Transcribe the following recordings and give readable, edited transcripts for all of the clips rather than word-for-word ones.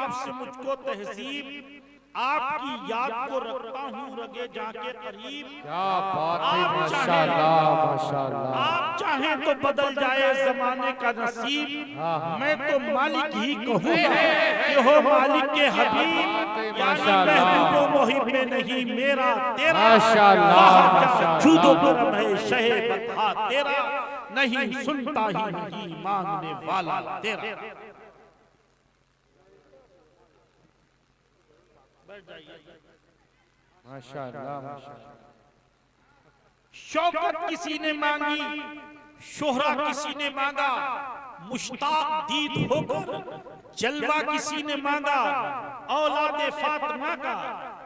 आपसे मुझको तहसीब, आपकी याद को रखता हूँ रगे जाके करीब। क्या बात है, माशाअल्लाह माशाअल्लाह। आप चाहें तो बदल जाए जमाने का नसीब, मैं तो मालिक ही कहूँगा कि हो मालिक के हबीब। यानी महबूब मोहिब में नहीं मेरा तेरा, माशाअल्लाह जुदो करम है शहे बता तेरा, नहीं सुनता ही नहीं मांगने वाला तेरा। माशाअल्लाह माशाअल्लाह। शौकत किसी ने मांगी, शोहरा किसी ने मांगा, मुश्ताक दीद होकर जलवा किसी ने मांगा, औलादे फातिमा का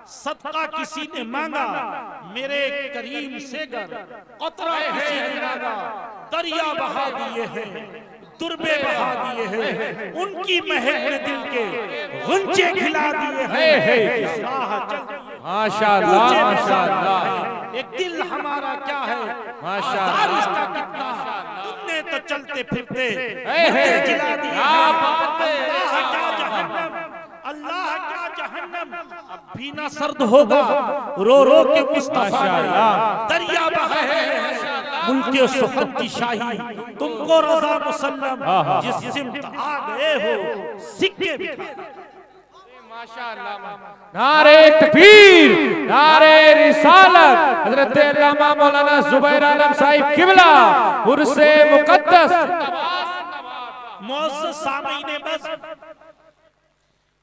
सदका किसी ने मांगा, मेरे करीम से गर कतरा किसी ने मांगा, दरिया बहा दिए हैं तुरबे बहा दिए हैं, उनकी महक में दिल के गुंजे खिला दिए हैं। माशाअल्लाह माशाअल्लाह। एक दिल हमारा क्या है माशाअल्लाह, इसका कितना, तुमने तो चलते फिरते जिला दिया। अल्लाह क्या जहन्नम अब भी ना सर्द होगा, रो रो के मुस्तफा दरिया बहा है। मुल्के सुखद की शाही तुमको रज़ा मुसल्लम, जिस सिमत आ गए हो सिक्के माशाअल्लाह। नारे तकबीर, नारे रिसालत, हजरत अल्लामा मौलाना जुबैर आलम साहिब किबला उर्से मुकद्दस। मुअज़्ज़ज़ सामीन बस,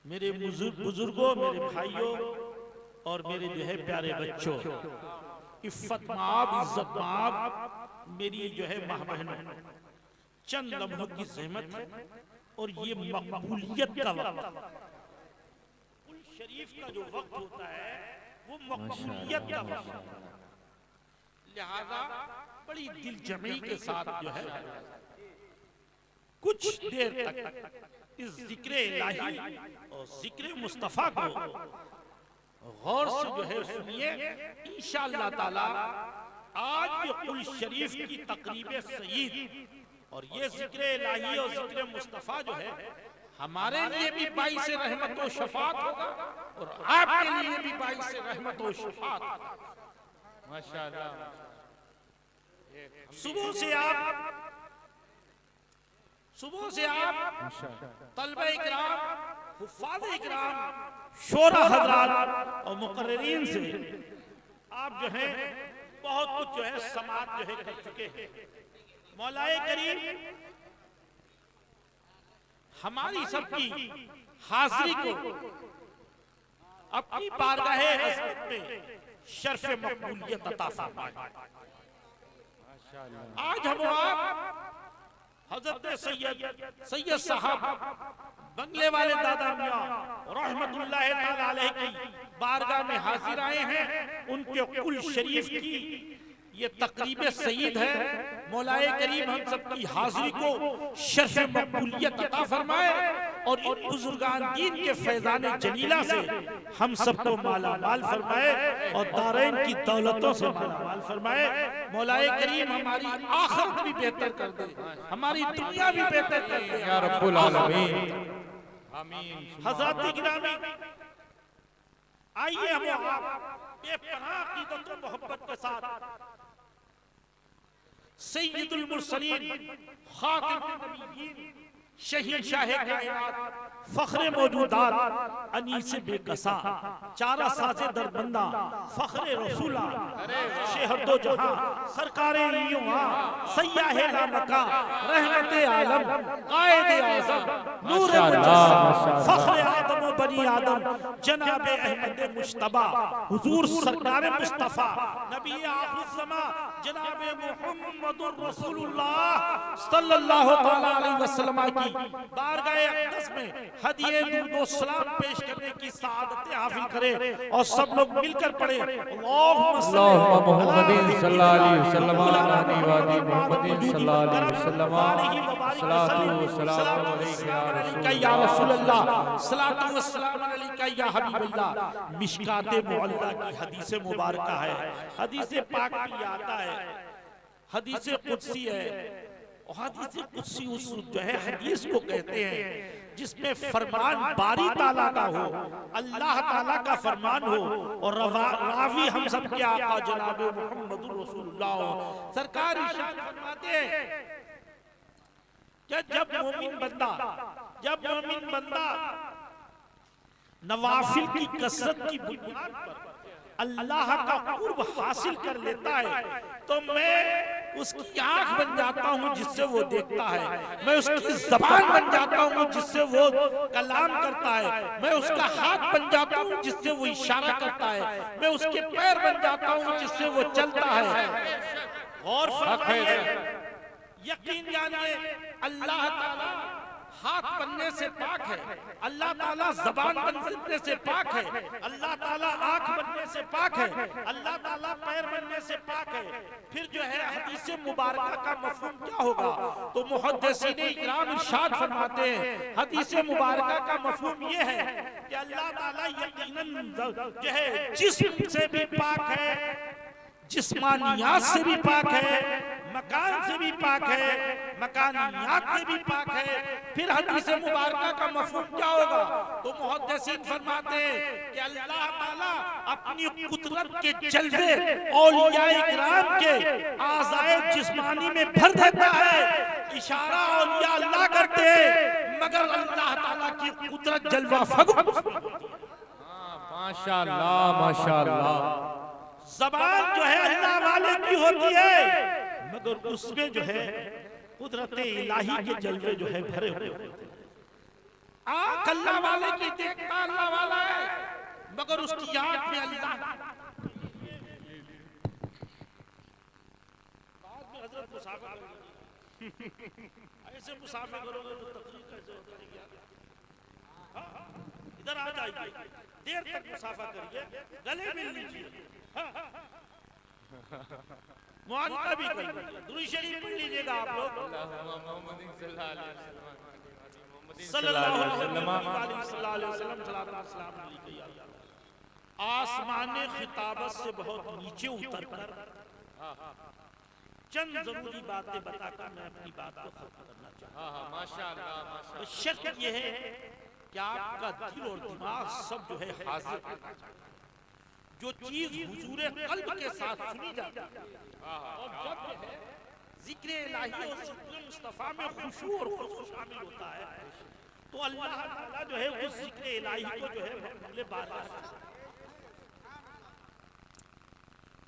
मेरे बुजुर्गों, मेरे भाइयों और मेरे जो है प्यारे बच्चों, इफ्फत माब, इज्जत माब, मेरी जो है माँ बहनों, चंद लम्हों की ज़हमत है और ये मकबूलियत का वक्त, शरीफ का जो वक्त होता है वो मकबूलियत का वक्त, लिहाजा बड़ी दिल जमी के साथ जो है कुछ देर तक इस जिक्र इलाही और जिक्र मुस्तफा को गौर से जो है सुनिए। इंशाअल्लाह ताला आज ये कुल शरीफ की तकरीब सईद और ये जिक्र इलाही और जिक्र मुस्तफा जो है हमारे लिए भी बाइस रहमत और शफात होगा और आपके लिए भी बाइस रहमत और शफात होगा। माशाअल्लाह। सुबह से आप तलबा इकराम, हुफ्फाज़ इकराम, शोरा हज़रात और मुक़र्रिरीन से आप जो है बहुत कुछ जो है समाअत जो है कर चुके हैं। मौलाए करीम हमारी सबकी हाज़िरी को अपनी बारगाहे अज़मत में शर्फ़े मक़बूलियत अता फरमाए। आज हम आप हजरत सैयद साहब बंगले वाले दादा मियां रहमतुल्लाह ताला अलैह की बारगाह में हाजिर आए हैं। उनके कुल शरीफ की ये तकरीब सईद है। मौलाए करीम हम सबकी हाजिरी को शर्फ़े मक़बूलियत अता फरमाए और इन बुजुर्गान दीन के फैज़ान जलीला से हम सबको माला माल फरमाए और दारैन की दौलतों से माला माल फरमाए। मौलाए करीम हमारी आखिरत भी बेहतर कर दे, हमारी दुनिया भी बेहतर कर दे या रब्बुल आलमीन, आमीन। हज़रात गिरामी, आइए हम आप बेपनाह अक़ीदत और मोहब्बत के साथ सय्यदुल मुरसलीन, खातिमुन नबिय्यीन, शहीद शाह कायनात, फख्रे मौजूदात, अनीस बेकसा, चारा साजे दरबंदा, फख्रे रसूला, शहर दो जहां, सरकारे यूं सय्याहे लामका, रहमते आलम, कायदे आज़म, नूरे मुजस्सम, फख्रे आदम व बनी आदम, जनाबे अहमद मुश्तबा, हुजूर सरकारे मुस्तफा, नबी आखिरुज़्ज़मा, जनाबे मुहम्मदुर रसूलुल्लाह सल्लल्लाहु तआला अलैहि वसल्लम की बारगाह अक़दस में हदिये दुरूद व सलाम पेश करने की सआदत हासिल करें और सब लोग मिलकर पढ़े अल्लाहुम्मा मुहम्मदिन सल्लल्लाहु अलैहि वसल्लम अला निवादी मुहम्मदिन सल्लल्लाहु अलैहि वसल्लम सलातु व सलाम अलैका या रसूल अल्लाह, सलातु व सलाम अलैका या हबीबल्लाह। मिशकाते मुअल्ला की हदीस मुबारक है, हदीस पाक में आता है, हदीस कुदसी है। हदीस कुदसी उस जो है हदीस को कहते हैं जिसमें फरमान बारी ताला का हो, अल्लाह ताला का फरमान हो और रावी हम सब के आका जनाब मुहम्मदुर रसूलुल्लाह सरकार इरशाद फरमाते हैं कि जब मोमिन बंदा नवाफिल की कसरत की बुनियाद पर अल्लाह का कुर्ब हासिल कर लेता है तो मैं उसकी आंख बन जाता हूँ जिससे वो देखता है, मैं उसकी जबान बन जाता हूँ जिससे वो कलाम करता है, मैं उसका हाथ बन जाता हूँ जिससे वो इशारा करता है, मैं उसके पैर बन जाता हूँ जिससे वो चलता है। और यकीन जानिए अल्लाह ताला हाथ बनने से पाक है, अल्लाह ताला जबान बनने से पाक है, अल्लाह ताला आंख बनने से पाक है, अल्लाह ताला पैर बनने से पाक है। फिर जो है हदीस मुबारका का मफहूम क्या होगा? तो मुहद्दिसीन इकराम इरशाद फरमाते हैं हदीस मुबारका का मफहूम ये है कि अल्लाह ताला यकीनन जो है जिस्म से भी पाक है, जिस्मानियात से भी पाक है, मकान से भी पाक है, मकानियात से भी पाक है। फिर हदीस मुबारका का मफहूम क्या होगा? तो मुहद्दिसीन फरमाते हैं कि अल्लाह ताला अपनी कुदरत के जलवे औलिया इकराम के आज़ाए जिस्मानी में भर देता है। इशारा औलिया अल्लाह करते हैं मगर अल्लाह ताला की कुदरत जलवा फगु। माशाअल्लाह माशाअल्लाह। ज़बान जो है अल्लाह वाले की होती है मगर उसमें जो है कुदरत इलाही के जलवे जो है भरे हुए होते हैं। आंख अल्लाह वाले की देखता अल्लाह वाला है मगर उसकी आंख में अल्लाह। बाद में हजरत मुसाफिर ऐसे मुसाफिर करोगे तो तकलीफ कैसे होगी? इधर आ जाइए, देर तक मुसाफा करिए, गले मिल लीजिए, मुआनका भी करिए, दुरूद शरीफ पढ़ लीजिएगा आप लोग सल्लल्लाहु अलैहि वसल्लम। आसमान खिताबत से बहुत नीचे उतरकर चंद जरूरी बातें बताकर मैं अपनी बात को खत्म करना चाहता हूं। माशाअल्लाह। शर्त यह है कि आपका दिल और दिमाग सब जो है हाजिर, जो चीज हुजूर कल्ब के साथ सुनी जाती है और जब है जिक्र इलाही और जिक्र मुस्तफा में खुशू और खुशू शामिल होता है तो अल्लाह ताला जो है उस जिक्र इलाही को जो है मकबूल बारगाह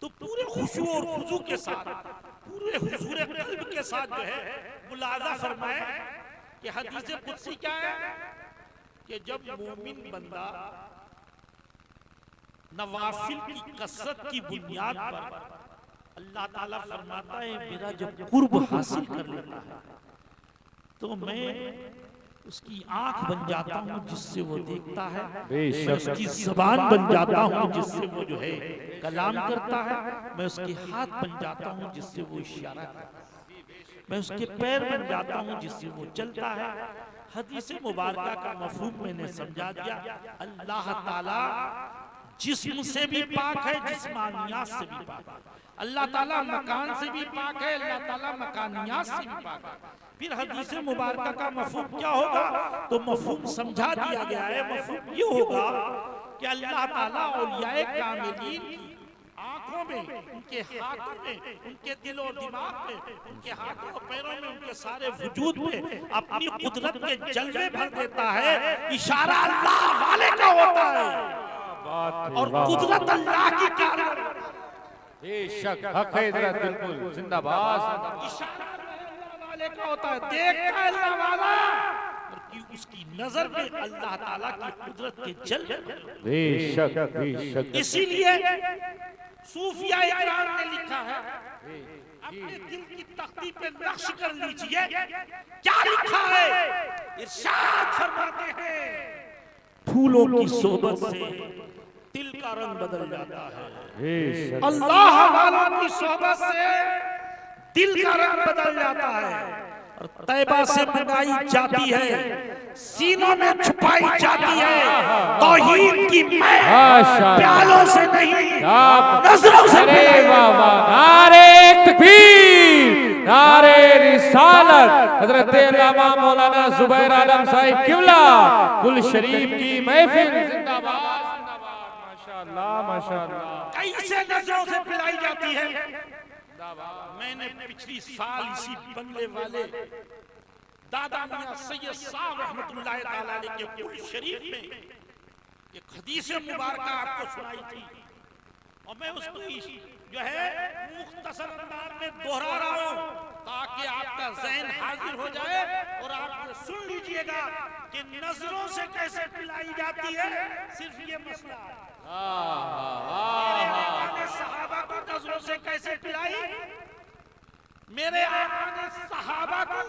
तो पूरे खुशू और खुशू के साथ, पूरे हुजूर कल्ब के साथ जो है मुलाजा फरमाए कि हदीस कुदसी क्या है कि जब मोमिन बंदा नवाफिल की कसरत की बुनियाद पर अल्लाह ताला फरमाता है मेरा जब कुर्ब हासिल कर लेता है तो मैं उसकी आंख बन जाता हूँ जिससे वो देखता है, मैं उसकी ज़बान बन जाता हूँ जिससे वो जो है कलाम करता है, मैं उसके हाथ बन जाता हूँ जिससे वो इशारा करता है, मैं उसके पैर बन जाता हूँ जिससे वो चलता है। हदीस मुबारका का मफहूम मैंने समझा दिया। अल्लाह ताला जिस्म से भी पाक है, जिस्मानियात से भी पाक है। अल्लाह ताला मकान से भी पाक है, अल्लाह ताला मकानियात से भी पाक है। फिर हदीस मुबारका का मफहूम क्या होगा? तो मफहूम समझा दिया गया है। मफहूम ये होगा कि अल्लाह ताला औलियाए कामिलीन की आंखों में, उनके हाथों में, उनके दिल और दिमाग में, उनके हाथों और पैरों में, उनके सारे वजूद में अपनी कुदरत के जलवे भर देता है। इशारा अल्लाह वाले का होता है और कुदरत अल्लाह की कारगर बेशक हक है, इधर बिल्कुल जिंदाबाद। इशारा अल्लाह वाले का होता है, देखता है अल्लाह वाला कि उसकी नजर में अल्लाह ताला की कुदरत के जलवे। बेशक बेशक। इसीलिए सूफिया इकराम ने लिखा है, अपने दिल की तख्ती पे नक्श कर लीजिए, क्या लिखा है? इरशाद फरमाते हैं फूलों की सोबत से दिल का रंग बदल जाता है, अल्लाह वालों की सोबत से दिल का रंग बदल जाता है। और तैबा से मंगाई जाती है, सीनों में छुपाई जाती है, तौहीद की मैं माशाअल्लाह। प्यालों से नहीं आप नजरों से अरे पिलाई। वाह वाह, नारे तकबीर, नारे रिसालत, हजरत अल्लामा मौलाना जुबैर आलम साहिब किबला कुल शरीफ की महफिल जिंदाबाद जिंदाबाद। माशाअल्लाह माशाअल्लाह। कैसे नजरों से पिलाई जाती है। मैंने पिछली साल इसी बंगले वाले दादा मियां सैयद साहब रहमतुल्लाह तआला अलैह के कुल शरीफ में एक हदीस मुबारक आपको सुनाई थी और मैं उसको जो है मुख्तसर अंदाज में दोहरा रहा हूं ताकि आपका ज़हन हाजिर हो जाए और आप ये सुन लीजिएगा कि नजरों से कैसे पिलाई जाती है। सिर्फ ये मसला है मेरे सहाबा को नजरों से कैसे पिलाई, मेरे आका ने सहाबा को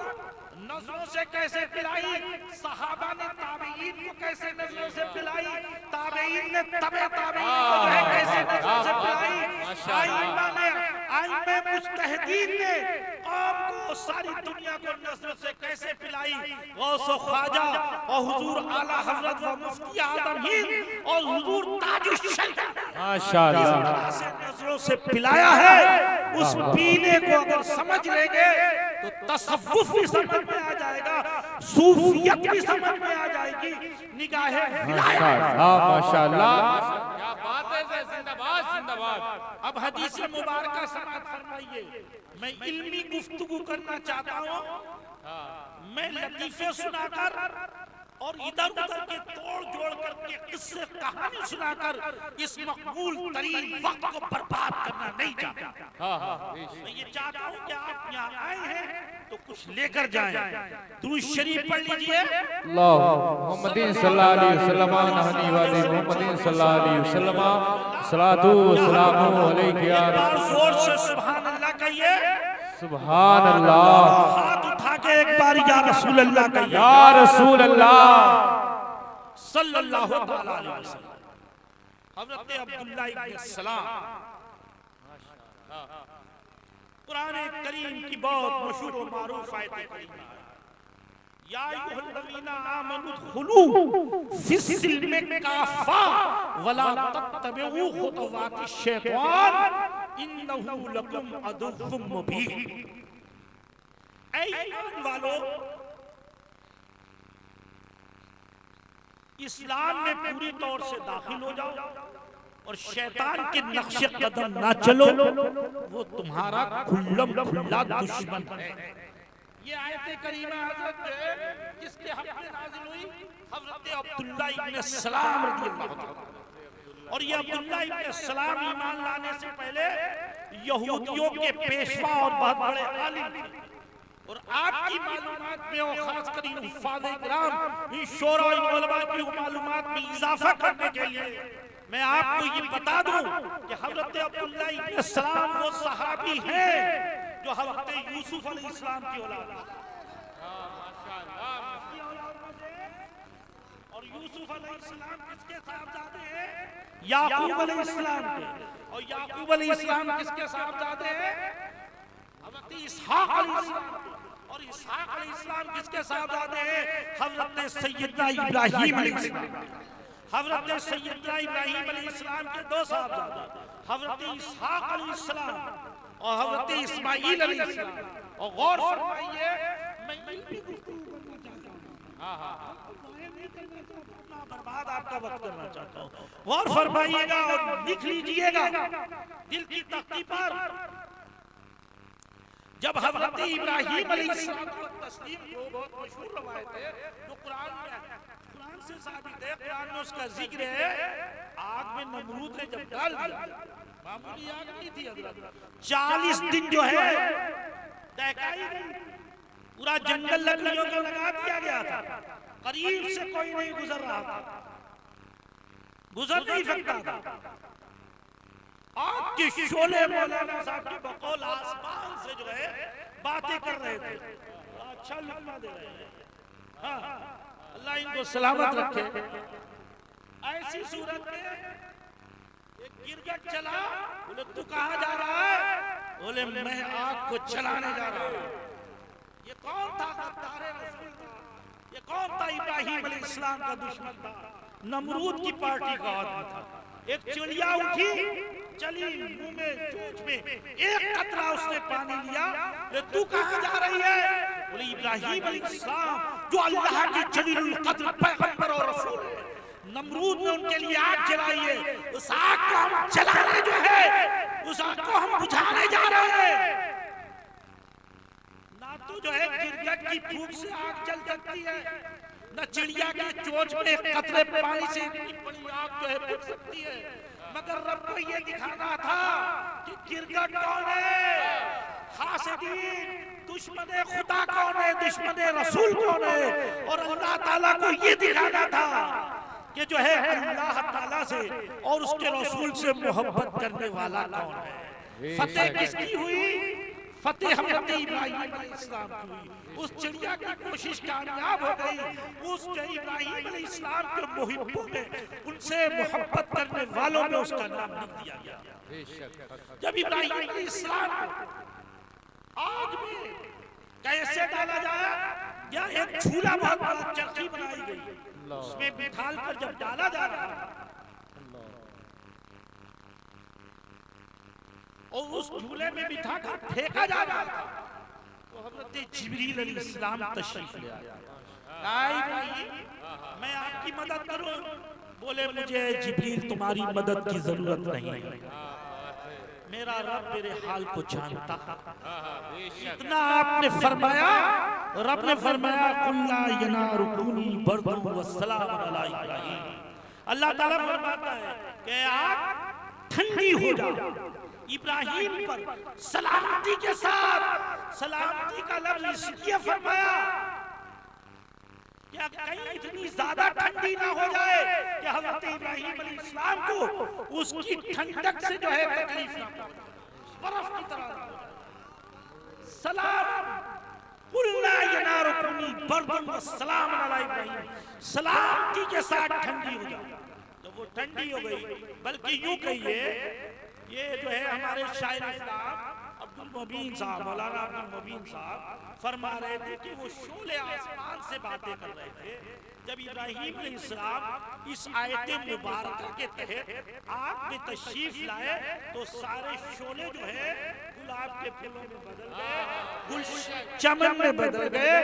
नजरों से कैसे पिलाई, सहाबा ने ताबईन को कैसे नजरों से पिलाई, ताबईन ने तबे ताबईन को जो है कैसे नजरों से पिलाई, आइम्मा ने आइम्मा मुज्तहिदीन ने कौम को सारी दुनिया को नजरों से कैसे पिलाई। गौस व ख्वाजा और हुजूर आला हजरत व मुफ्ती आजम हिंद और हुजूर ताजुश शरीफ माशाअल्लाह से नजरों से पिलाया है। उस पीने को अगर समझ लेंगे तो तसव्वुफ भी समझ में आ जाएगा, सूफियत भी समझ में आ जाएगी, निगाहे माशाअल्लाह माशाअल्लाह। क्या बात है, जिंदाबाद जिंदाबाद। अब हदीस मुबारक समाअत फरमाइए। मैं इल्मी गुफ्तगू करना चाहता हूँ, मैं लतीफे सुनाकर और इधर उधर के तोड़ जोड़ करके किस्से कहानी सुनाकर इस मकबूल तरीन वक्त को बर्बाद करना नहीं चाहता। मैं ये चाहता हूँ कि आप यहाँ आए हैं तो कुछ लेकर जाएं। दुरूद शरीफ पढ़ लीजिए। अल्लाह मुहम्मदिन सल्लल्लाहु अलैहि वसल्लम नहनी वादे मुहम्मदिन सल्लल्लाहु अलैहि वसल्लम सलातु व सलामु अलैहि या जोर से सुभान अल्लाह कहिए। सुभान अल्लाह। हाथ उठा के एक बार या रसूल अल्लाह कहिए। या रसूल अल्लाह सल्लल्लाहु तआला अलैहि वसल्लम। हजरत अब्दुल्लाह इब्न सलाम कुरान करीम की बहुत मशहूर और मारूफ आयत करीमा है। या अय्युहल्लज़ीना आमनु दुखुलू फिस्सिल्मि काफ़ा वला तत्तबिउ खुतवाति शैतान इन्नहु लकुम अदुव्वुम मुबीन। ऐ ईमान वालों, इस्लाम में पूरी तौर से दाखिल हो जाओ और शैतान के नक्शे कदम ना चलो, वो तुम्हारा खुल्लम खुल्ला दुश्मन है। ये आयत करीमा हजरत किसके हक में नाज़िल हुई? हजरत अब्दुल्लाह इब्न सलाम रज़ियल्लाहु ताला। और ये अब्दुल्लाह इब्न सलाम ईमान लाने से पहले यहूदियों के पेशवा और बहुत बड़े आलिम थे। और आपकी मालूमात में और खासकर हुफ़ाज़ किराम इन शोरा और उलमा की मालूमात में इजाफा करने के लिए मैं आपको ये बता दूं कि हजरत अब्दुल्लाह इब्न सलाम वो सहाबी हैं जो हजरत यूसुफ अलैहिस्सलाम की औलाद है। और यूसुफ अलैहिस्सलाम किसके साहबजादे हैं? याकूब अलैहिस्सलाम के। और याकूब अलैहिस्सलाम किसके साहबजादे हैं? हजरत इसहाक अलैहिस्सलाम। और इसहाक अलैहिस्सलाम किसके साहबजादे हैं? हजरत सैयदना इब्राहीम अलैहिस्सलाम। हजरत सैयदना इब्राहीम अलैहिस्सलाम के दो साहबजादे, हजरत इसहाक अलैहिस्सलाम और हजरत इस्माईल अलैहिस्सलाम। और गौर फरमाइए, मैं इल्मी गुफ्तगू करना चाहता हूं, बर्बाद आपका वक्त करना चाहता हूं। गौर फरमाइएगा और लिख लीजिएगा दिल की तख्ती पर। जब हजरत इब्राहीम अलैहिस्सलाम को तस्लीम को बहुत मशहूर रवायत है जो कुरान में है, कुरान से साबित है, कुरान में उसका जिक्र है। आग में नमरूद ने जब डाल दिया, मामूली आग नहीं थी हजरत, 40 दिन जो है दहकाई गई, पूरा जंगल लकड़ियों को लगा दिया गया था, करीब से कोई नहीं गुजर रहा था, गुजर नहीं सकता था। आग के शोले मौलाना साहब की बकौल आसमान से जो है बातें कर रहे थे, अच्छा लुत्फ दे रहे हैं। हाँ, अल्लाह इनको सलामत रखे। ऐसी सूरत में एक गिरगिट चला, बोले तू कहाँ जा रहा है? बोले मैं आग को चलाने जा रहा हूँ। ये कौन था? गद्दार रसूल था। ये कौन था? इब्राहीम अलैहिस्सलाम का दुश्मन था। नमरूद की पार्टी का आदमी था। एक चिड़िया उठी, चली मुंह में चोंच में, एक कतरा उसने पानी लिया। तू कहाँ जा रही है? बोले इब्राहिम अलैहिस्सलाम जो अल्लाह के जलीलुल कद्र पैगंबर और रसूल है, नमरूद ने उनके लिए आग जलाई है। उस आग को हम जलाने जो है, उस आग को हम बुझाने जा रहे हैं। ना तो जो है गिरगिट की फूंक से आग जल सकती है, न चिड़िया के चोंच में कतरे पानी से इतनी बड़ी आग जो है बुझ सकती है। मगर रब को ये दिखाना था कि गिरगिट कौन है, हासिदीन दुश्मन खुदा कौन है, दुश्मन रसूल कौन है। और अल्लाह ताला को ये दिखाना था कि जो है अल्लाह ताला से और उसके रसूल से मोहब्बत करने वाला कौन है। फतेह किसकी हुई? फतेह हज़रत इब्राहिम अलैहिस्सलाम की हुई। उस चिड़िया की कोशिश कामयाब हो गई। उस इब्राहिम अलैहिस्सलाम के मुहिब्बों में, उनसे मोहब्बत करने वालों में उसका नाम लिख दिया गया। जब इब्राहिम अलैहिस्सलाम आग में कैसे डाला जाए, या एक झूला बहुत बड़ा चरखी बनाई गई, उसमें बिठाल कर जब डाला जा रहा और उस झूले में बिठा कर फेंका जा रहा था, तो हज़रत जिब्रील अलैहिस्सलाम तशरीफ ले आया। मैं आपकी मदद करूं? बोले मुझे जिब्रील तुम्हारी मदद की जरूरत नहीं, मेरा रब मेरे हाल को जानता। इतना आपने फरमाया, रब ने फरमाया कुल्ला यनारुकुनी बर्दुन व सलाम अला इब्राहिम। अल्लाह ताला फरमाता है कि आग ठंडी हो जाए इब्राहिम पर सलामती के साथ। सलामती का लफ्ज इसलिए फरमाया क्या कहीं इतनी ज्यादा ठंडी ना हो जाए कि हज़रत इब्राहिम अलैहिस्सलाम को उसकी ठंडक से जो है तकलीफ ना हो, बर्फ की तरह। सलाम कुल्ला यनारुकुनी बर्दुन व सलाम अला इब्राहिम, सलामती के साथ ठंडी हो जाए। जब वो ठंडी हो गई, बल्कि यूं कहिए ये जो है हमारे शायर इस्लाम अब्दुल मुबीन साहब, मौलाना अब्दुल मुबीन साहब फरमा रहे थे कि वो शोले आसमान से बातें कर रहे थे। जब इब्राहिम अलैहिस्सलाम इस आयत मुबारक के तहत आग में तशरीफ लाए, तो सारे शोले जो है गुलाब के फूलों में बदल गए, चमन में बदल गए,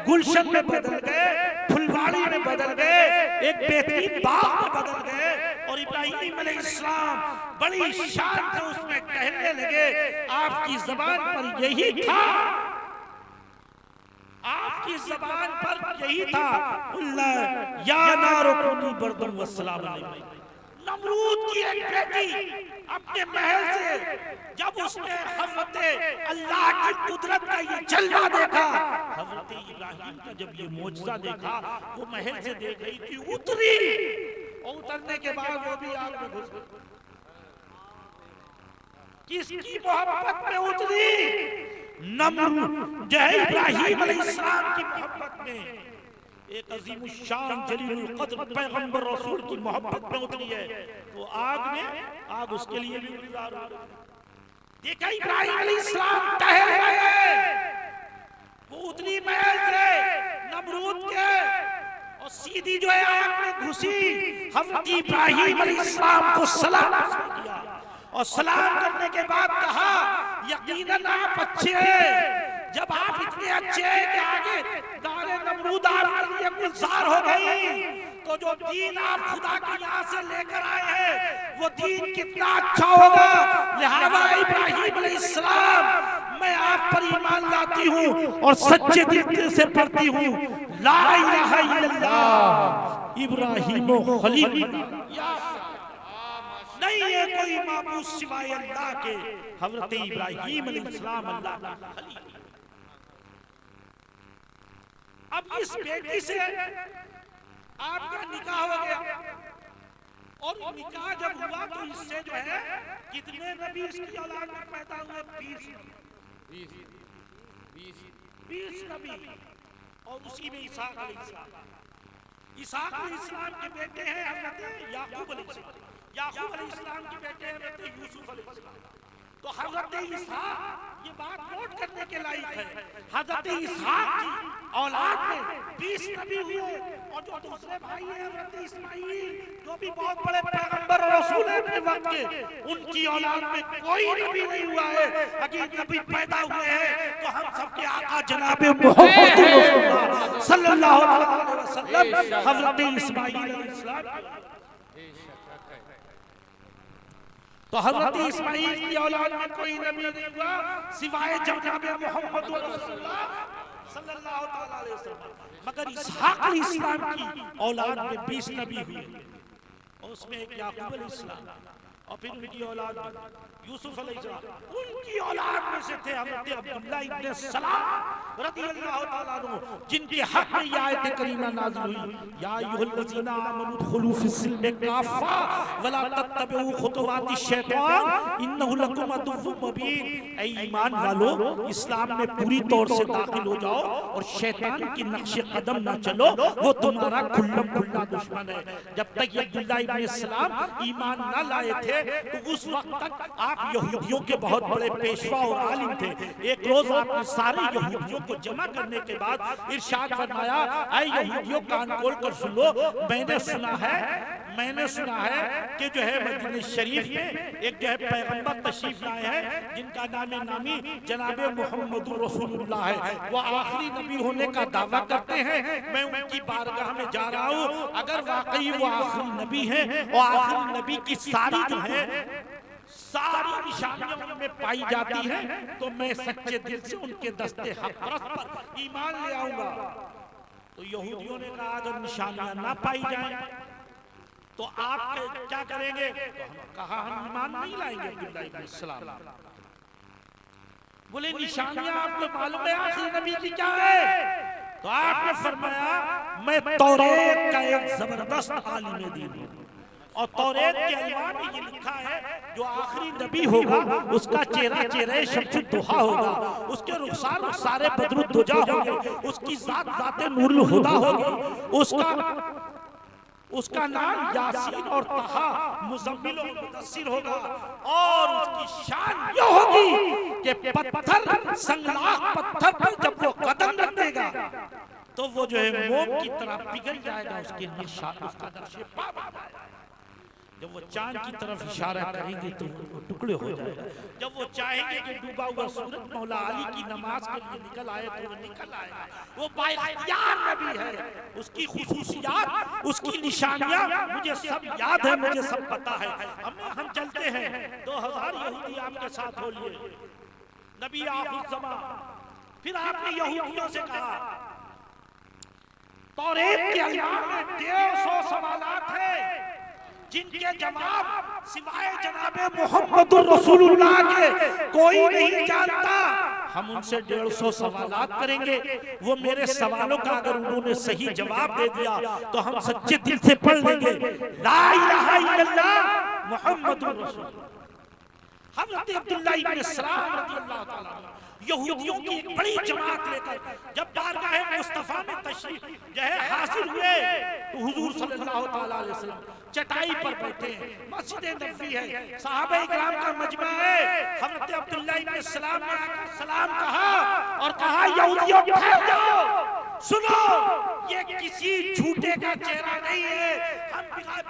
गुलशन में बदल गए, फुलवाड़ी में बदल गए, एक बेहतरीन बाग में बदल गए। और इब्राहिम अलैहिस्सलाम बड़ी शान से उसमें कहने लगे, आपकी जबान पर यही था, आपकी जबान पर यही था, या नारुकुनी बर्दुन व सलाम अलैहि। नमरूद की एक बेटी अपने महल से जब उसने हज़रत अल्लाह की कुदरत का ये जलवा देखा, हज़रत इब्राहिम का जब ये मोजज़ा देखा, वो महल से देख रही थी, उतरी और उतरने के बाद वो भी आग में घुस गई। किसकी मोहब्बत में उतरी? नमरूद जो है इब्राहिम अलैहिस्सलाम की मोहब्बत में, एक अज़ीमुश्शान जलीलुल कद्र पैगंबर रसूल की मोहब्बत में उतरी है। तो आग में, आग उसके लिए भी गुलजार हो। देखा इब्राहिम अलैहिस्सलाम टहल गए, वो उतरी महल से नमरूद के और सीधी जो है आग में घुसी। हज़रत इब्राहिम अलैहिस्सलाम को सलाम किया और सलाम करने के बाद कहा यकीनन आप अच्छे हैं। जब आप इतने अच्छे हैं कि आगे दारे नमरूद आपके लिए गुलजार हो गई, तो जो दीन आप खुदा के यहाँ से लेकर आए हैं वो दीन कितना अच्छा होगा। लिहाजा इब्राहिम अलैहिस्सलाम मैं आप पर ईमान लाती हूँ और सच्चे दिल से पढ़ती हूँ ला इलाहा इल्लल्लाह इब्राहिम खलील। नहीं है कोई माबूद सिवाय अल्लाह के, हज़रत इब्राहिम अलैहिस्सलाम अल्लाह का खलील। अब इस बेटी से आपका निकाह हो गया और निकाह जब हुआ तो इससे जो है कितने नबी इसकी औलाद में पैदा हुए? 20 नबी। और उसी में इसहाक अलैहिस्सलाम के बेटे हैं हज़रत याकूब अलैहिस्सलाम, याकूब अलैहिस्सलाम के बेटे हैं हज़रत यूसुफ अलैहिस्सलाम। तो हजरत इसहाक, ये बात नोट करने के लायक है, हजरत इसहाक की औलाद में 20 नबी हुए और जो दूसरे भाई हैं हजरत इस्माइल जो भी बहुत बड़े पैगंबर और रसूल हैं अपने वक्त के, उनकी औलाद में कोई नबी नहीं हुआ है। अगर नबी पैदा हुए हैं तो हम सबके आका जनाब मोहम्मद सल्लल्लाहु अलैहि वसल्लम हजरत इस्माइल अलैहिस्सलाम। तो हजरत इस्माइल की औलाद में कोई नबी नहीं हुआ सिवाय जनाब मोहम्मद सल्लल्लाहु अलैहि वसल्लम। मगर इसहाक अलैहिस्सलाम की औलाद में 20 नबी हुए और उसमें एक याकूब अलैहिस्सलाम और फिर उनकी औलाद यूसुफ अलैहिस्सलाम, उनकी औलाद में से थे हजरत अब्दुल्लाह इब्न सलाम रदियल्लाहु ताला अन्हु, जिनके हक में ये आयत करीमा नाज़िल हुई, या अय्युहल्लज़ीना आमनू उदखुलू फिस्सिल्मि काफ़ा वला तत्तबिउ खुतुवातिश शैतान इन्नहु लकुम अदुव्वुम मुबीन। ऐ ईमान वालो, इस्लाम में पूरी तौर से दाखिल हो जाओ और शैतान की नक्शे कदम ना चलो, वो तुम्हारा खुल्लम खुल्ला दुश्मन है। जब तक ये अब्दुल्लाह इब्न सलाम ईमान ना लाए थे तो उस वक्त तक आप यहूदियों के बहुत बड़े पेशवा और आलिम थे। एक रोज आपने सारे यहूदियों को जमा करने के बाद इरशाद फरमाया, ऐ यहूदियों कान खोल कर सुन लो, मैंने सुना है कि जो है मदीने शरीफ में एक जो है पैगंबर तशरीफ लाए हैं जिनका नामी जनाब मोहम्मद रसूलुल्लाह है। वो आखिरी नबी होने का दावा करते हैं। मैं उनकी बारगाह में जा रहा हूँ। अगर वाकई वो आखिरी नबी है और आखिरी नबी की सारी जो है सारी निशानियां उनमें पाई जाती हैं तो मैं सच्चे दिल से उनके दस्ते हक परस्त पर ईमान ले आऊंगा। तो यहूदियों ने कहा अगर निशानियां ना पाई जाएं तो आप क्या करेंगे? तो हम कहा हम ईमान नहीं लाएंगे अब्दुल्लाह इब्न सलाम। बोले निशानियां आपको मालूम है आखिरी नबी की क्या है? तो आपने फरमाया मैं तौरात का एक जबरदस्त आलिम दीन हूं और तौरात के अलवा में ये लिखा है जो आखिरी नबी होगा उसका चेहरा शम्सुद्दुहा होगा, उसके रुखसार सारे बदरुद्दुजा होंगे, उसकी जात जाते नूरुल हुदा होगी, उसका नाम यासीन और तहा मुज़म्मिल और मुदस्सिर होगा और उसकी शान ये होगी कि पत्थर संगलाख पत्थर पर जब वो कदम रख देगा तो वो जो है मोम की तरह पिघल जाएगा, उसके निशान उसका नक्शे पा बन जाएगा। जब वो चांद की तरफ इशारा करेंगे तो वो टुकड़े हो जाएगा। जब वो चाहेंगे कि डूबा हुआ सूरज मौला अली की नमाज के लिए निकल आए तो वो निकल आएगा। वो बाइख्तियार नबी है, उसकी खुसूसियात उसकी निशानियां मुझे सब याद है, मुझे सब पता है। हम चलते हैं 2000 यहूदी आपके साथ हो लिए नबी आखिर ज़मां। फिर आपने यहूदियों से कहा तौरात के अलवा में 150 सवालात हैं जिनके जवाब सिवाय जनाबे मोहम्मदुर रसूलुल्लाह के कोई नहीं जानता। हम उनसे 150 सवालात करेंगे, वो मेरे सवालों का अगर उन्होंने सही जवाब दे दिया तो हम सच्चे दिल से पढ़ लेंगे ला इलाहा इल्लल्लाह मुहम्मदुर रसूलुल्लाह। हज़रत अब्दुल्लाह इब्न सलाम रज़ियल्लाहु ताला यहूदियों की एक बड़ी जमात लेकर जब बारगाह मुस्तफा में तशरीफ जो है हासिल हुए तो हुजूर सल्लल्लाहु ताला अलैहि वसल्लम चटाई पर बैठे हैं, मस्जिद नबवी है, सहाबा इकराम का मजमा है। हज़रत अब्दुल्लाह इब्न सलाम ने आकर सलाम कहा और कहा यहूदियों ठहर जाओ, सुनो ये किसी झूठे का चेहरा नहीं है। हम बगैर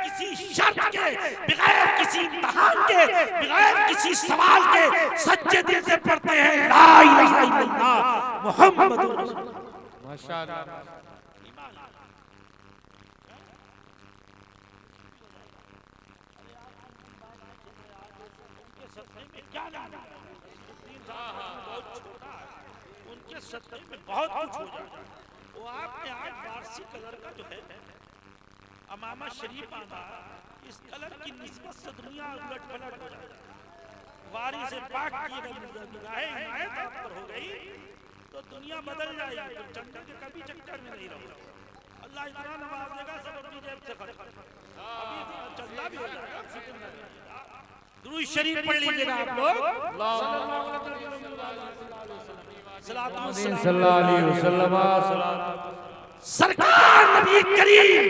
किसी शर्त के, बगैर किसी इम्तिहान के, बगैर किसी सवाल के सच्चे दिल से पढ़ते हैं ला इलाहा इल्लल्लाह मुहम्मदुर रसूलुल्लाह। माशाअल्लाह। उनके सत्ते में बहुत कुछ हो जाता है। वो आपने आज वारसी कलर का जो है अमामा शरीफ आना, इस कलर की निस्बत से दुनिया उलट पलट हो जाएगी। वारी से पाक की हिमायत पर हो गई तो दुनिया बदल जाएगी। तो चक्कर के कभी चक्कर में नहीं रहोगे। अल्लाह इतना नवाज देगा सब अपनी जेब से खर्च करेगा, अभी चंदा भी हो जाएगा। दुरूद शरीफ पढ़ लीजिएगा आप लोग। सरकार नबी करीम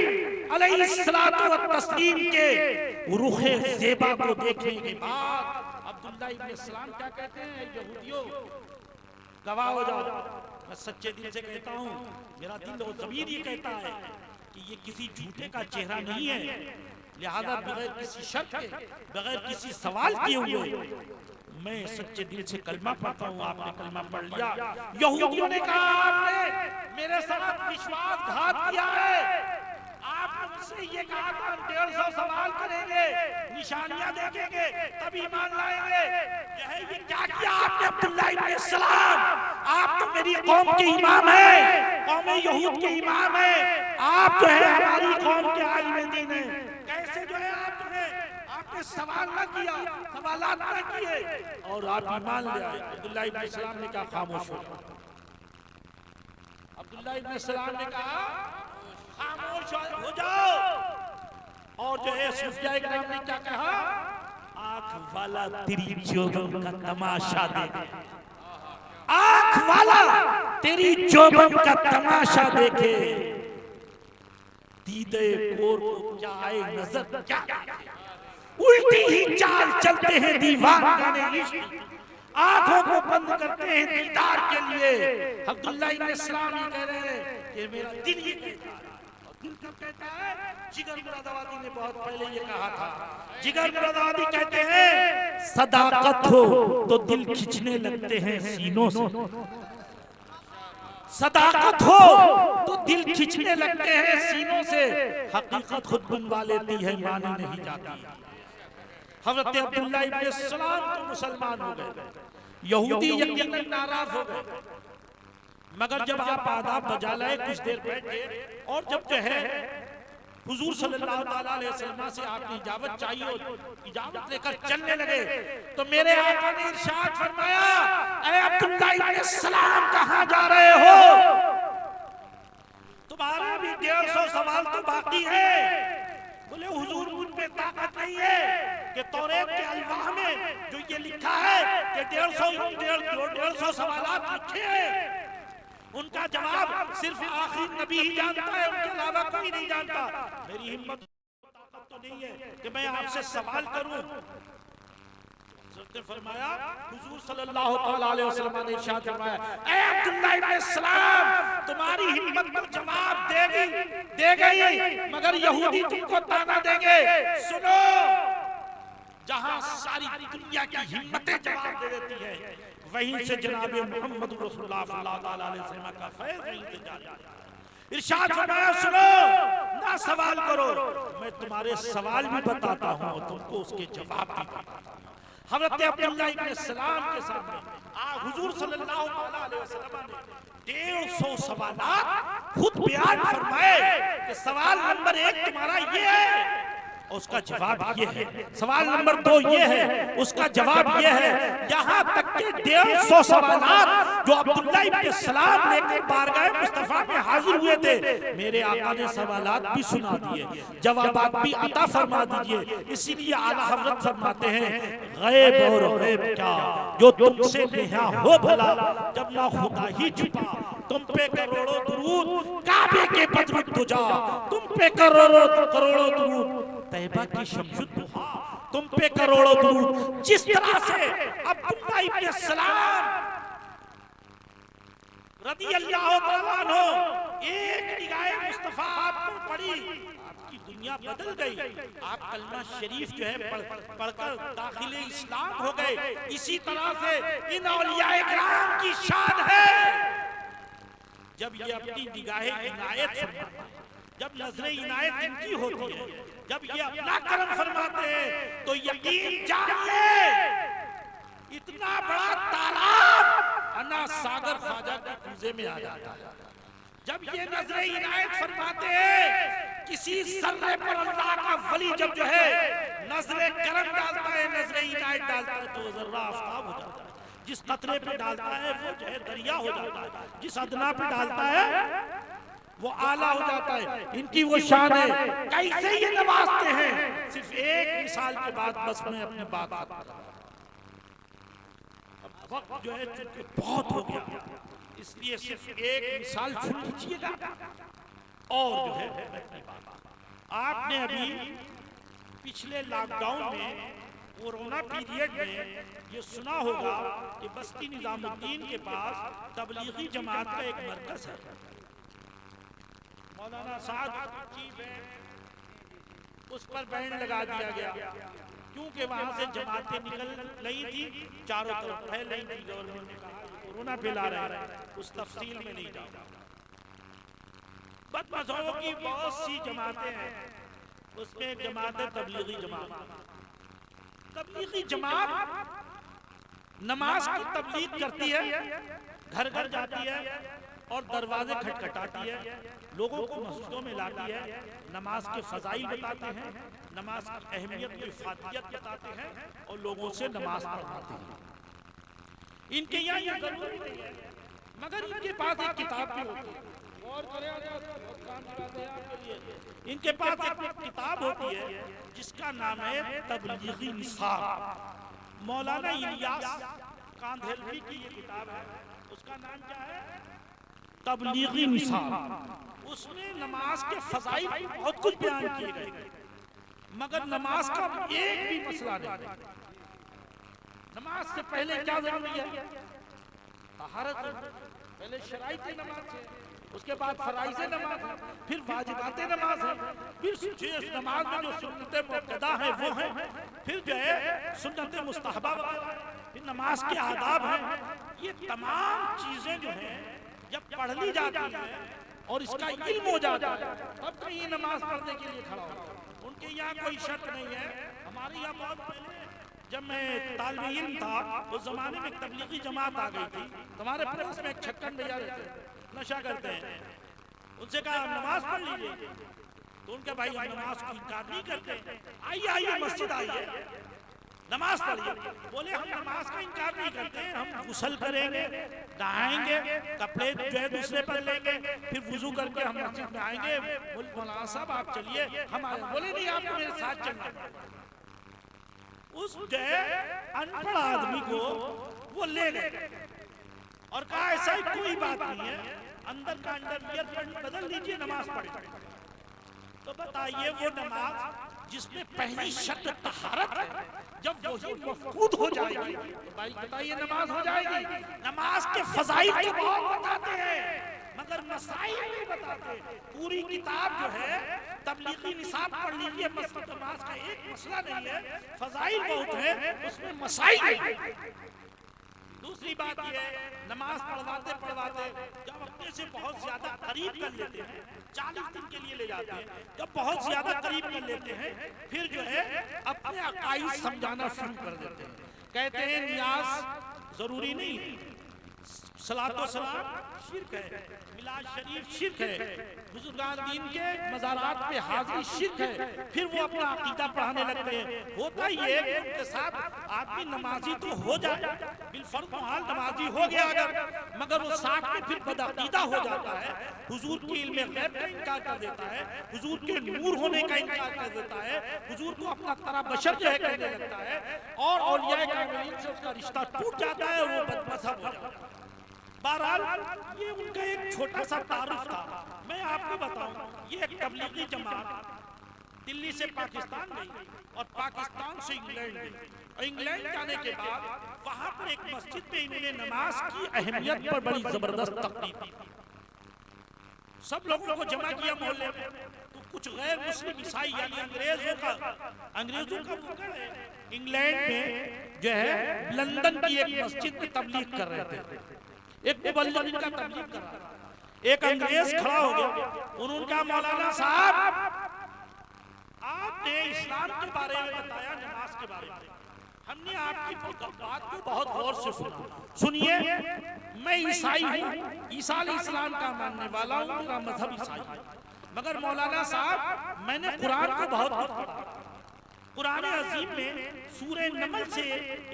अलैहिस्सलातु व तस्लीम के रुखे ज़ेबा को देखने के बाद अब्दुल्लाह इब्न सलाम क्या कहते हैं, यहूदियों गवाह हो जाओ, मैं सच्चे दिल से कहता हूँ, मेरा दिल और ज़मीर ये कहता है कि ये किसी झूठे का चेहरा नहीं है, लिहाजा बगैर किसी शर्त के, बगैर किसी सवाल किए हुए मैं सच्चे दिल से कलमा पढ़ता हूँ। आपने कलमा पढ़ लिया। यहूदियों ने कहा आपने मेरे साथ विश्वासघात किया है, आपने मुझसे ये कहा था हम 150 सवाल करेंगे, निशानियां देखेंगे, तब ईमान लाएंगे। ये क्या किया आपने अब्दुल्लाह इब्न सलाम? आप तो मेरी कौम के इमाम हैं, कौम यहूद के इमाम हैं, आप जो है हमारी कौम के आलिम दीन हैं, कैसे जो है आप जो है आपने सवाल न किया, सवालात न किए और आप ईमान ले आए। अब्दुल्लाह इब्न सलाम ने कहा खामोश हो जाओ। अब्दुल्लाह इब्न सलाम ने कहा खामोश हो जाओ। और जो है सूफिया इकराम ने क्या कहा, आंख वाला तेरी जोबन का तमाशा देखे, आंख वाला तेरी जोबन का तमाशा देखे, दीदे कोर को क्या आए नजर, क्या उल्टी ही चाल चलते हैं दीवाने इश्क, आंखों को बंद करते हैं दीदार के लिए। अब्दुल्लाह इब्न सलाम ये कह रहे हैं कि मेरा दिल ये कहता है, दिल कब कहता है? जिगर मुरादाबादी ने बहुत पहले ये कहा था। जिगर मुरादाबादी कहते हैं सदाकत हो तो दिल खींचने लगते हैं सीनों से, सदाकत हो तो दिल खींचने लगते हैं सीनों से, हकीकत खुद बनवा लेती है मानी नहीं जाती। हज़रत अब्दुल्लाह इब्न सलाम तो मुसलमान हो गए, यहूदी यकीनन नाराज हो गए, मगर जब आप आदाब बजा लाए, कुछ देर बैठे और जब जो है हुजूर सल्लल्लाहु अलैहि वसल्लम से आपने इजाजत चाहिए और इजाजत लेकर चलने लगे, तो मेरे आका ने इरशाद फरमाया, ऐ अब्दुल्लाह इब्न सलाम कहां जा रहे हो? तुम्हारा भी 150 सवाल तो बाकी है। बोले हुजूर मुझ पे ताकत नहीं है कि तौरात के अलवाह में जो ये लिखा है कि 150 सवालात लिखे हैं, उनका जवाब सिर्फ आखिरी नबी ही जानता है, उनके अलावा कोई नहीं जानता। मेरी हिम्मत ताकत तो नहीं है कि मैं आपसे सवाल करूं। फरमाया हुजूर सल्लल्लाहु अलैहि वसल्लम ने इरशाद फरमाया, ऐ अब्दुल्लाह इब्न सलाम तुम्हारी हिम्मत तो जवाब देगी, मगर यहूदी तुमको ताना देंगे। सुनो, जहां सारी दुनिया की हिम्मतें जवाब दे देती है, वहीं से जनाब मोहम्मद रसूलुल्लाह सल्लल्लाहु अलैहि वसल्लम का फैज़ वहीं से जारी है। इरशाद फरमाया, सुनो ना सवाल करो, मैं तुम्हारे सवाल भी बताता हूं और तुमको उसके जवाब भी बताता हूं। हज़रत अब्दुल्लाह इब्न सलाम के सामने हुजूर सल्लल्लाहु अलैहि वसल्लम ने 150 सवालात खुद बयान फरमाए कि सवाल नंबर 1 तुम्हारा ये है, उसका जवाब ये है, सवाल नंबर 2 ये है, उसका जवाब ये है। यहाँ तक के 150 सवालात जो अब्दुल्लाह इब्न सलाम लेकर बारगाह मुस्तफा में हाजिर हुए थे, मेरे आका ने सवालात भी सुना दिए, जवाबात भी अता फरमा दीजिए। इसीलिए आला हज़रत फरमाते हैं, गैब और गैब क्या जो तुमसे नेहा हो भला, जब ना खुदा ही छुपा तुम पे करोड़ों दुरूद, काबे के बदर तुझा तुम पे करोड़ों दुरूद, तैयबा की शम्सुद दुहा तुम पे करोड़ों दुरूद। जिस तरह से अब्दुल्लाह इब्न सलाम रज़ी अल्लाह तआला अन्हु एक निगाहे मुस्तफा आपको पड़ी, आपकी दुनिया बदल गई, आप कलमा शरीफ जो है पढ़कर दाखिले इस्लाम हो गए। इसी तरह से इन औलियाए किराम की शान है, जब ये अपनी निगाहे इनायत फरमाते हैं, जब नजरे इनायत इनकी होती है, जब ये अपना करम फरमाते हैं, तो यकीन जानिए इतना बड़ा तालाब अन्ना सागर ख्वाजा के कूजे में आ जाता है। जब ये नजरे इनायत फरमाते हैं, किसी सर्रे पर अल्लाह का वली जब जो है नजरे करम डालता है, नजरे इनायत डालता है, तो जर्रा आफताब हो जाता है। जिस कतरे पे डालता है वो जो है दरिया हो जाता है, जिस अदना पे डालता है वो आला हो जाता है। इनकी वो शान है, कैसे ये नवाजते हैं। सिर्फ एक मिसाल के बाद बस मैं अपनी बात आता हूं, वक्त जो है चूंकि बहुत हो गया, इसलिए सिर्फ एक मिसाल सुन लीजिएगा और जो है आपने अभी पिछले लॉकडाउन में कोरोना पीरियड में ये सुना होगा कि बस्ती निजामुद्दीन के पास तबलीगी जमात का एक मरकज है। मौलाना साहब की उस पर बैन लगा दिया गया क्योंकि वहां से जमातें निकल रही थी, चारों तरफ फैल रही थी। गवर्नमेंट ने कहा कोरोना फैला रहा है, उस तफसील में नहीं जाऊंगा। बदमज़हबों की बहुत सी जमातें हैं, उसमें एक जमात है तबलीगी जमात। तबलीगी जमात नमाज की तबलीग करती है, घर घर जाती है और दरवाजे खटखटाती है, लोगों को मस्जिदों में लाती है, नमाज के फजाइल बताते हैं, नमाज की अहमियत की इफादियत बताते हैं और लोगों से नमाज पढ़वाते हैं। इनके यहाँ ये जरूरी नहीं है, मगर इनके पास एक किताब भी होती है। और इनके पास एक किताब होती है जिसका नाम है तबलीगी निसाब। मौलाना इलियास कांधेलवी की ये किताब है, उसका नाम क्या है? तबलीगी निसाब। उसमें नमाज के फजाइल बहुत कुछ बयान किए गए, मगर नमाज का एक भी मसला नहीं। नमाज से पहले क्या जरूरी है? तहारत। पहले शराइती नमाज है, उसके बाद फराइज़े नमाज है, फिर वाजिबाते नमाज है, फिर नमाज में जो सुन्नते मुक्तदा है वो है, फिर जो है सुन्नते मुस्तहबा, फिर नमाज के आदाब हैं। ये तमाम चीजें जो हैं जब पढ़ ली जाती हैं और इसका इल्म हो जाता है, तब कहीं नमाज पढ़ने के लिए खड़ा होगा। उनके यहाँ कोई शक नहीं है। हमारे यहाँ बहुत पहले जब मैं तालिब इल्म था, उस जमाने में तबलीगी जमात आ गई थी। हमारे पड़ोस में एक छक्कन भैया रहते हैं, नशा करते हैं। उनसे कहा नमाज पढ़ लीजिए, तो उनके भाई हम नमाज को इनकार नहीं करते, आइए आइए मस्जिद आइए, नमाज पढ़िए। बोले हम नमाज का इनकार नहीं करते, हम गुस्ल करेंगे, नहाएंगे, कपड़े जो है दूसरे पर लेंगे, फिर वुजू करके हम मस्जिद में आएंगे। मौलाना साहब आप चलिए, हम आए। बोले नहीं, आपको मेरे साथ चलना है। उस अनपढ़ आदमी को वो ले गए और कहा ऐसा ही कोई बात नहीं है, अंदर का अंडरवियर बदल लीजिए, नमाज पढ़े। तो बताइए वो नमाज जिसमें पहली शर्त तहारत है, जब वही मफकूद हो जाएगी तो भाई बताइए नमाज हो जाएगी। नमाज के फजाइल तो बहुत बताते हैं, मगर मसाइल नहीं बताते। पूरी किताब जो है तबलीगी निसाब पढ़ लीजिए, नमाज का एक मसला नहीं है, फजाइल बहुत है, उसमें मसाइल नहीं। दूसरी बात ये है, नमाज पढ़वाते पढ़वाते जब अपने से बहुत ज्यादा करीब कर लेते हैं, 40 दिन के लिए ले जाते हैं, जब बहुत ज्यादा करीब कर लेते हैं, फिर जो है अपने अकाईद समझाना शुरू कर देते हैं। कहते हैं नियाज जरूरी नहीं है, सलातो सलाम शिर्क है, मिलाद शरीफ शिर्क है, बुजुर्गान दीन के मज़ारात पे हाजिरी शिर्क है। फिर वो अपना अकीदा पढ़ाने लगते हैं। होता ये कि उनके साथ आदमी नमाजी तो हो जाए, बिलफर्ज हाल नमाजी हो गया अगर, मगर वो साथ में फिर बदअकीदा हो जाता है, हुजूर की इल्म गैब का इनकार कर देता है, हुजूर के नूर होने का इनकार कर देता है, हुजूर को अपना तरह बशर जो है कहने लगता है, और औलिया कामिलीन से उसका रिश्ता टूट जाता है और वो बदमज़हब हो जाता है। बहरहाल ये उनका एक छोटा सा तारुफ था। मैं आपको बताऊं, ये एक तबलीगी जमात दिल्ली से पाकिस्तान गई और पाकिस्तान से इंग्लैंड गई, और इंग्लैंड जाने के बाद वहां पर एक मस्जिद में इन्होंने नमाज की अहमियत पर बड़ी जबरदस्त तकरीर दी। सब लोगों को जमा किया मोहल्ले में, तो कुछ गैर मुस्लिम ईसाई यानी अंग्रेजों का मुकड़ है, इंग्लैंड में जो है लंदन की एक मस्जिद में तबलीग कर रहे थे। एक मुबल्लिग का तबलीग कर रहा था, एक अंग्रेज खड़ा हो गया, उन्होंने कहा मौलाना साहब आपने इस्लाम के बारे में बताया, नमाज के बारे में, हमने आपकी बात को बहुत गौर से सुना। सुनिए, मैं ईसाई हूँ, ईसा अलैहिस्सलाम का मानने वाला हूँ, मेरा मजहब ईसाई है, मगर मौलाना साहब मैंने कुरान को बहुत कुछ पढ़ा। कुरान अजीम में सूरह नमल से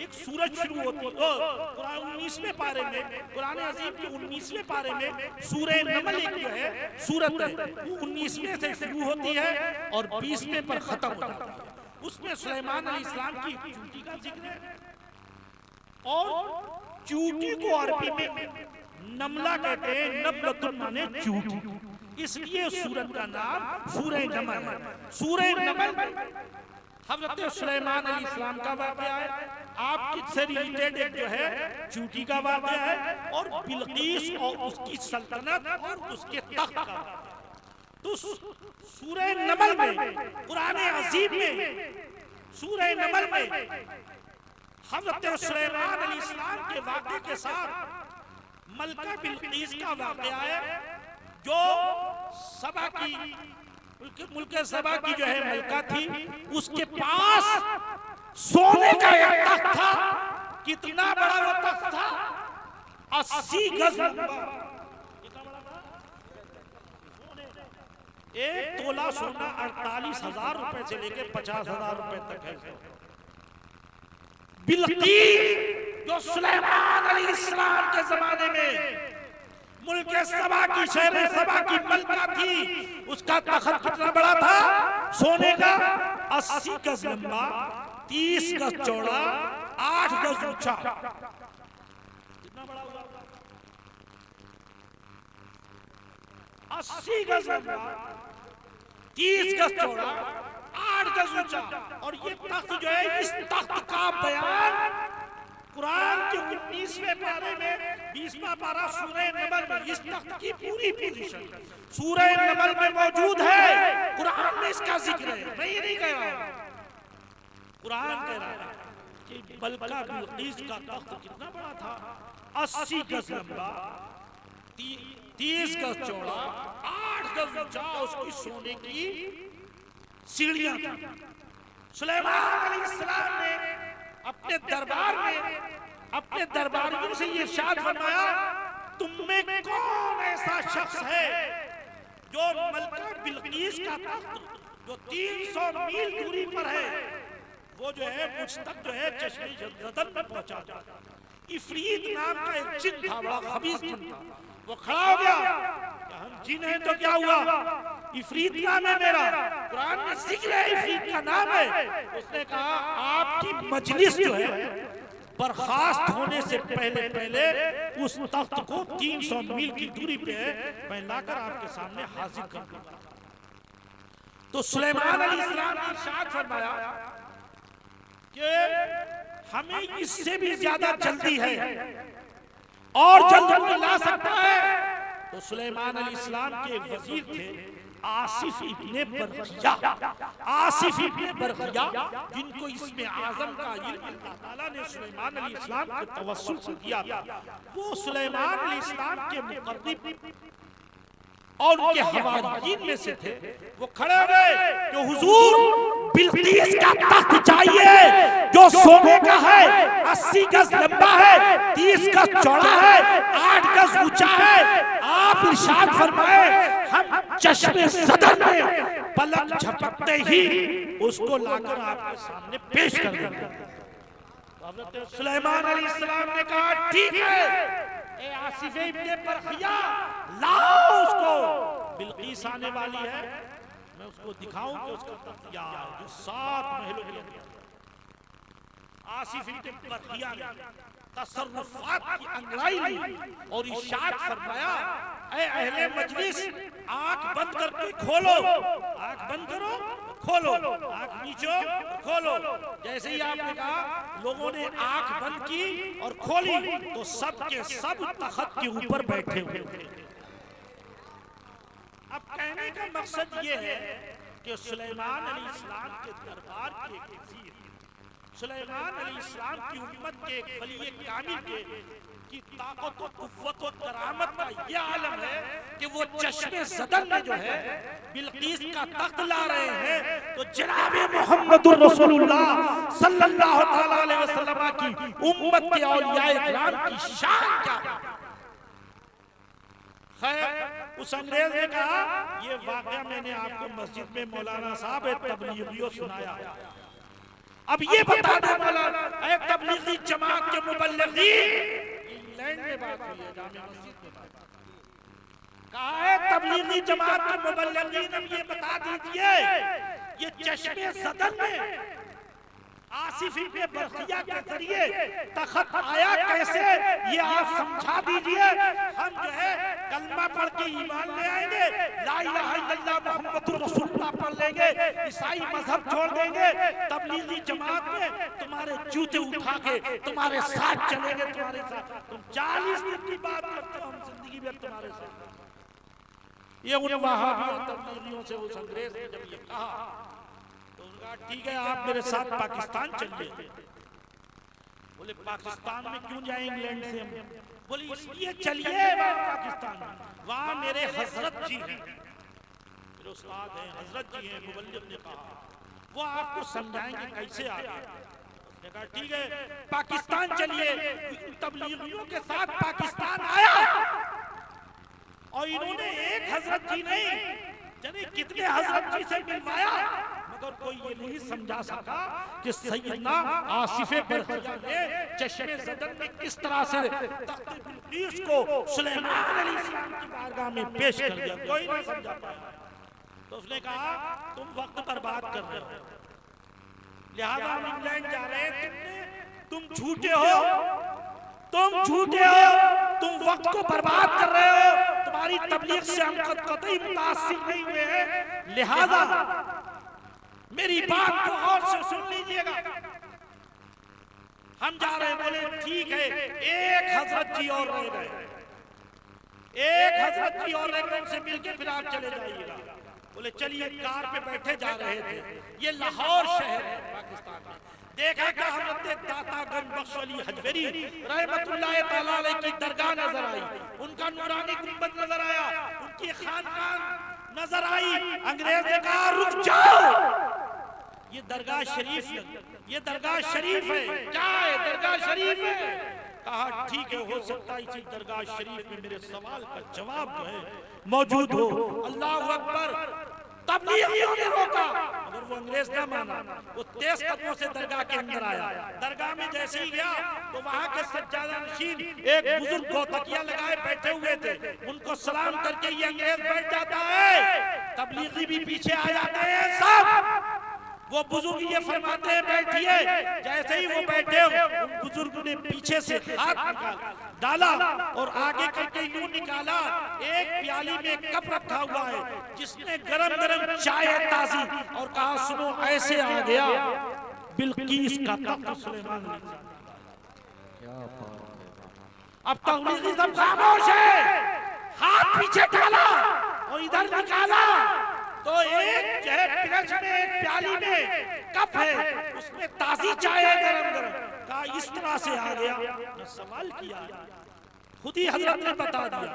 एक सूरज शुरू होती है, 19वें पारे में, कुरान अजीम के 19वें पारे में सूरह नमल एक जो है सूरत है, वो 19वें से शुरू होती है और 20वें पर खत्म हो जाती है। उसमें सुलेमान अलैहिस्सलाम की चूंटी का जिक्र है, और चूंटी को अरबी में नमला कहते हैं, नबलतुन माने चूंटी, इसलिए सूरत का नाम सूरह नमल है। सूरह नमल हजरत सुलेमान अलैहिस्सलाम का वाक़या है, आपकी से रिलेटेड एक जो है चूटी का वाक़या है, और बिल्कीस और उसकी सल्तनत और उसके तख्त का। तो सूरह नमल में, कुरान अजीम में, सूरह नमल में हजरत सुलेमान अलैहिस्सलाम के वाक़े के साथ मलका बिल्कीस का वाक़या है, जो सबा की मुल्क सबा की जो है मलका थी, उसके पास सोने का एक तख्त था। कितना बड़ा वो तख्त था? 80 गज लंबा। कितना बड़ा था? एक तोला सोना 48,000 रुपए से लेकर 50,000 रुपए तक है। बिल्कीस जो सुलेमान अलैहिस्सलाम के जमाने में मुल्क सबा की, शहर सबा की मलका थी, उसका तख्त कितना बड़ा था? सोने का 80 गज लंबा, 30 गज चौड़ा, 8 गज ऊंचा। कितना बड़ा हुआ? 80 गज लंबा, 30 गज चौड़ा, 8 गज ऊंचा। और ये तख्त जो है, इस तख्त का बयान कुरान के 19वें पारे में 20वां पारा सूरह नमल में, इस तख्त की पूरी पोजीशन सूरह नमल में मौजूद है। कुरान में इसका जिक्र है, मैं ये नहीं कह रहा हूं, कुरान कह रहा है कि मलका बिल्कीस का तख्त कितना बड़ा था? 80 गज लंबा, 30 गज चौड़ा, 8 गज ऊंचा, उसकी सोने की सीढ़ियां थी। सुलेमान अलैहिस्सलाम ने अपने दरबार में अपने दरबारियों से ये इरशाद फरमाया, तुम में कौन ऐसा शख्स है जो मलका बिल्कीस का तख्त जो 300 मील दूरी पर है, वो जो है मुझ तक जो है चश्मे जदन में पहुंचा दे। इफरीत नाम का एक जिन था, बड़ा खबीस जिन था, वो खड़ा हो गया, हम जिन हैं तो क्या हुआ? इफरीत नाम है मेरा, कुरान में जिक्र है, इफरीत का नाम है। उसने कहा आपकी मजलिस जो है बर्खास्त होने से पहले पहले उस तख्त को 300 मील की दूरी पे मैं लाकर आपके सामने हाजिर कर दूंगा। तो सुलेमान अलैहिस्सलाम ने इरशाद फरमाया कि हमें इससे भी ज्यादा जल्दी है और जल्द में ला सकता है। तो सुलेमान अलैहिस्सलाम के वजीर थे आसिफ इब्ने बरखिया, आसिफ इब्ने बरखिया, जिनको इसमें आजम का इल्म अल्लाह ताला ने सुलेमान अलैहिस्सलाम के तवस्सुल से दिया था। वो सुलेमान अलैहिस्सलाम के मुकर्रब और उनके हवारियीन में से थे। वो खड़े हो गए कि हुजूर बिल्कीस का तख्त चाहिए जो सोने का है, 80 गज लंबा है, 30 गज चौड़ा है, 8 गज ऊंचा है। आप इरशाद फरमाए हम चश्मे सदर में पलक झपकते ही उसको लाकर आपके सामने पेश कर देंगे। हज़रत सुलेमान अलैहिस्सलाम ने कहा ठीक है, ए आसिफ इब्ने बरखिया लाओ उसको, बिल्कीस आने वाली है, मैं उसको दिखाऊं कि उसका तख्त क्या है जो 7 महलों के अंदर। आसिफ इब्ने बरखिया ने तसर्रुफात की अंगड़ाई ली और इरशाद फरमाया, ऐ अहले मजलिस आंख बंद करके खोलो, आंख बंद करो खोलो, आंख नीचो खोलो। जैसे ही आपने कहा लोगों ने आंख बंद की और खोली तो सब के सब तख्त के ऊपर बैठे हुए थे। अब कहने का मकसद ये है कि सुलेमान अलैहिस्सलाम के दरबार के वजीर, सुलेमान अलैहिस्सलाम की उम्मत के एक वली कामिल के की ताकत और कुव्वत और करामत का ये आलम है कि वो चश्मे सदर में जो है बिल्कीस का तख्त ला रहे हैं। तो जनाबे मुहम्मदुर रसूलुल्लाह सल्लल्लाहु तआला अलैहि वसल्लम की उम्मत के औलियाए किराम की शान क्या है। खैर उस अंग्रेज ने कहा ये वाकया मैंने आपको मस्जिद में मौलाना साहब तबलीगियों सुनाया। अब ये बता दो मौलाना, एक तबलीगी जमात के मुबल्लिगीन, इंग्लैंड में बात हुई है, जामे मस्जिद में बात कहा है, तबलीगी जमात के मुबल्लिगीन अब ये बता दीजिए ये चश्मे सदर में आसिफ इब्न बरखिया के जरिए तखत आया कैसे, ये आप समझा दीजिए। हम जो है कलमा पढ़ के ईमान ले आएंगे, ला इलाहा इल्लल्लाह मुहम्मदुर रसूलुल्लाह पढ़ लेंगे, ईसाई मजहब छोड़ देंगे, तबलीगी जमात में तुम्हारे जूते उठा के तुम्हारे साथ चलेंगे, तुम्हारे साथ। तुम 40 दिन की बात करते हो, हम जिंदगी में तुम्हारे साथ। ये उन वहाबियों तबलीगियों से उस अंग्रेज ने जब ये कहा तो उनका ठीक है आप मेरे साथ पाकिस्तान चलिए। बोले पाकिस्तान में क्यों जाए इंग्लैंड से हम? बोले इसलिए चलिए पाकिस्तान में, वहां मेरे हजरत जी हैं, मेरे उस्ताद हैं, हजरत जी हैं, मुबल्लिग ने कहा वो आपको समझाएंगे कैसे आगे। उसने कहा ठीक है पाकिस्तान चलिए। तबलीगियों के साथ पाकिस्तान आया और इन्होंने एक हजरत जी नहीं जाने कितने हजरत जी से मिलवाया, मगर कोई ये नहीं समझा सका कि सैयदना आसिफ बरखिया ने चश्मे ज़दन में किस तरह से तख्त बिल्कीस को सुलेमान अलैहिस्सलाम की बारगाह में पेश कर दिया, कोई नहीं समझा पाया। तो उसने कहा तुम वक्त बर्बाद कर रहे हो, लिहाजा हम इंग्लैंड जा रहे हैं, तुम झूठे हो, तुम झूठे हो, तुम वक्त को बर्बाद कर रहे हो, तुम्हारी तबलीग से हम कतई मुतासिर नहीं हुए हैं, लिहाजा मेरी बात को गौर से सुन लीजिएगा। हम जा रहे हैं। बोले ठीक है, एक हजरत जी और रह गए, एक हजरत जी और रह गए, उनसे मिलकर फिर आप चले जाइएगा। बोले चलिए, कार पे बैठे जा रहे थे, ये लाहौर शहर है पाकिस्तान में। देखा कि हजरत दातागंज बख्श अली हजवेरी रहमतुल्लाह तआला अलैह की दरगाह नजर आई, उनका नूरानी गुंबद नजर आया, उनकी खानकान नजर आई। अंग्रेज ने कहा रुक जाओ, ये दरगाह शरीफ है, ये दरगाह शरीफ है, क्या है दरगाह शरीफ है। कहा ठीक है, हो सकता है इसी दरगाह शरीफ में मेरे सवाल का जवाब जो है मौजूद हो। अल्लाह अकबर। तबलीगियों ने रोका मगर वो अंग्रेज ना माना, वो तेज कदमों से दरगाह के अंदर आया। दरगाह में जैसे ही गया तो वहां के सज्जादा नशीन एक बुजुर्ग को तकिया लगाए बैठे हुए थे, उनको सलाम करके ये अंग्रेज बैठ जाता है, तबलीगी भी पीछे आ जाते हैं सब। वो बुजुर्ग ये फरमाते हैं बैठिए, जैसे ही वो बैठे उन बुजुर्ग ने पीछे से हाथ निकाल डाला और आगे करके यूं निकाला, एक प्याली में कप रखा हुआ है जिसमें गरम गरम चाय ताजी, और कहा सुनो ऐसे आ गया बिल्कीस का तख्त सुलेमान। अब तबलीगी सब खामोश है, हाथ पीछे डाला और इधर निकाला तो एक जो है पिलच में, एक प्याली में कप है, उसमें ताजी चाय है गरम गरम। कहा इस तरह से आ गया। मैं सवाल किया, खुद ही हजरत ने बता दिया।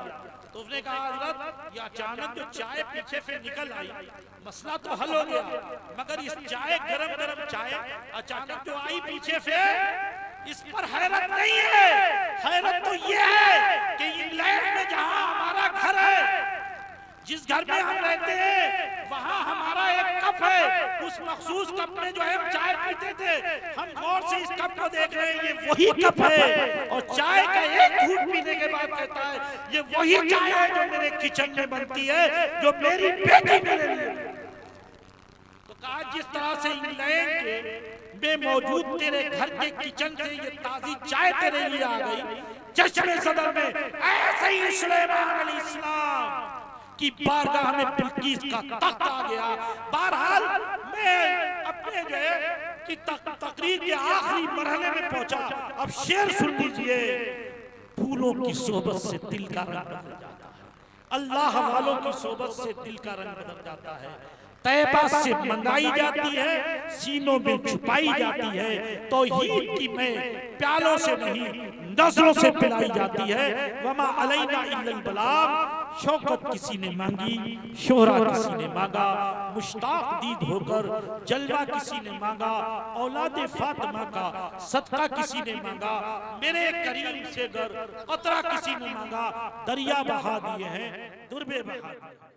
तो उसने कहा हजरत ये अचानक जो चाय पीछे से निकल आई, मसला तो हल हो गया, मगर इस चाय गरम गरम चाय अचानक जो आई पीछे से, इस पर हैरत नहीं है। हैरत तो ये है कि इंग्लैंड में जहां हमारा घर है, जिस घर में हम रहते हैं, वहां हमारा एक कप है, उस मखसूस कप में जो है हम चाय पीते थे, हम गौर से इस कप को देख रहे हैं, ये वही कप है। और चाय का एक घूंट पीने के बाद कहता है ये वही चाय है जो मेरे किचन में बनती है, जो मेरी बेटी मेरे लिए। तो कहा जिस तरह से इंग्लैंड के में मौजूद तेरे घर के किचन से ये ताजी चाय तेरे लिए आ गई चश्मे ज़दर में, ऐसे ही सुलेमान अलैहिस्सलाम की बारगाह में बिल्कीस का तख्त आ गया। बहरहाल मैं अपने जो है कि तकरीर के आखिरी मरहले में पहुंचा। अब शेर सुन लीजिए। फूलों की सोबत से दिल का रंग बदल जाता है, अल्लाह वालों की सोबत से दिल का रंग बदल जाता है। तैबा से मंगाई जाती है, सीनों में छुपाई जाती है, तौहीद की मैं प्यालों से नहीं नजरों से पिलाई जाती है। वमा अलैना इल्लल बलाग, शौकत किसी ने मांगी, शोहरा किसी ने मांगा, मुश्ताक दीद होकर जलवा किसी ने मांगा, औलादे फातिमा का सदका किसी ने मांगा, मेरे करीम से गर कतरा किसी ने मांगा, दरिया बहा दिए हैं दुर्बे बहा दिए।